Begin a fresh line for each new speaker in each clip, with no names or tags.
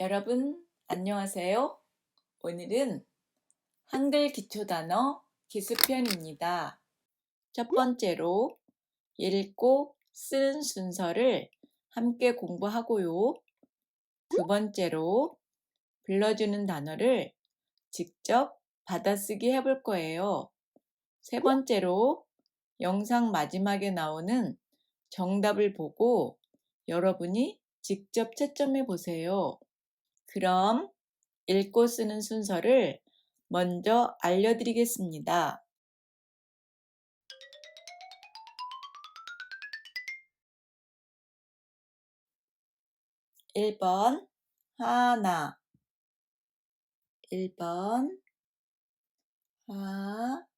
여러분, 안녕하세요. 오늘은 한글 기초단어 기습편입니다. 첫 번째로 읽고 쓰는 순서를 함께 공부하고요. 두 번째로 불러주는 단어를 직접 받아쓰기 해볼 거예요. 세 번째로 영상 마지막에 나오는 정답을 보고 여러분이 직접 채점해 보세요. 그럼 읽고 쓰는 순서를 먼저 알려드리겠습니다. 1번 하나 1번 하나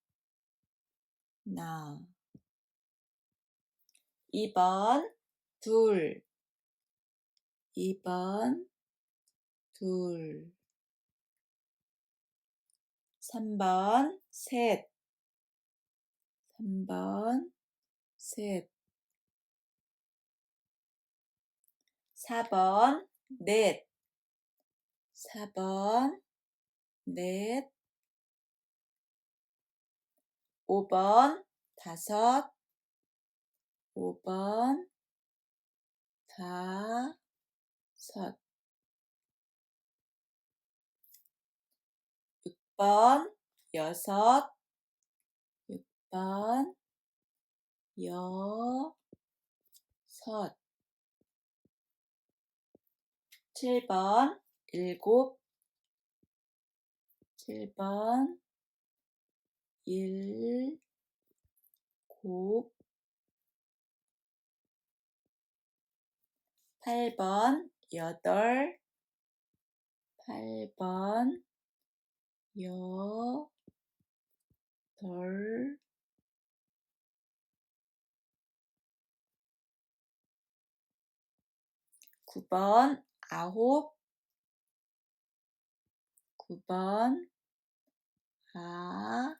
2번 둘 2번 둘 3번 셋 3번 셋 4번 넷 4번 넷 5번 다섯 5번 다섯 6번 여섯 6번 여섯 7번 일곱 7번 일곱 8번 여덟 8번 여덟 9번 아홉 9번 아홉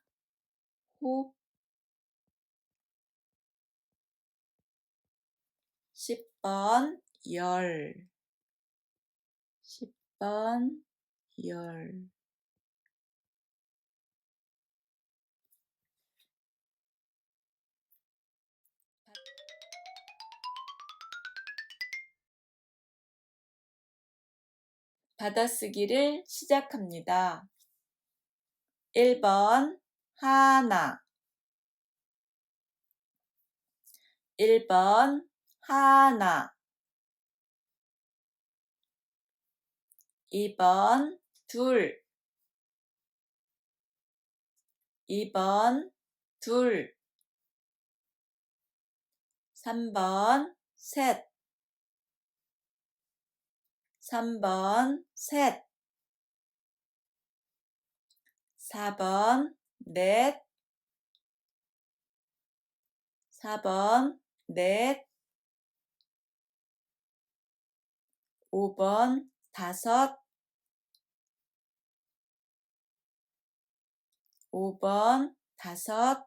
10번 열 10번 열 받아쓰기를 시작합니다. 1번 하나 1번 하나 2번 둘 2번 둘 3번 셋 3번 셋 4번 넷 4번 넷 5번 다섯 5번 다섯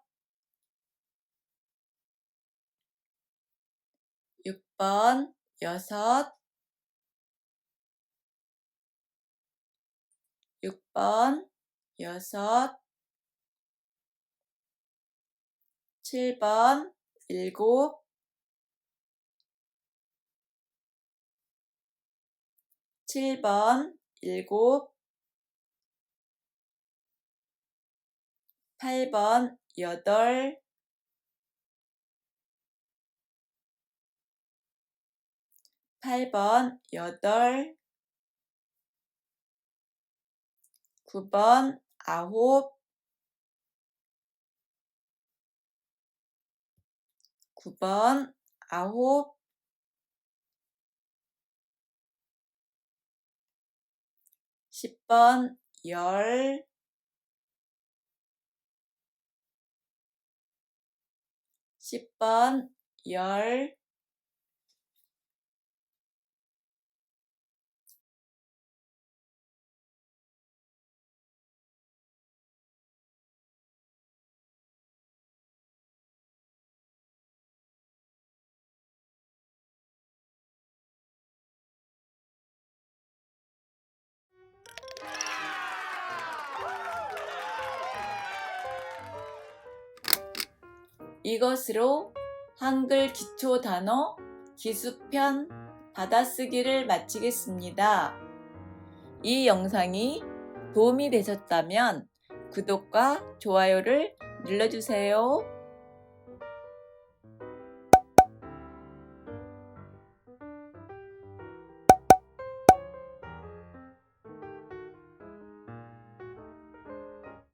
6번 여섯 6번 여섯 7번 일곱 7번 일곱 8번 여덟 8번 여덟 9번 아홉 9번 아홉 10번 열 10번 열 이것으로 한글 기초 단어 기수편 받아쓰기를 마치겠습니다. 이 영상이 도움이 되셨다면 구독과 좋아요를 눌러주세요.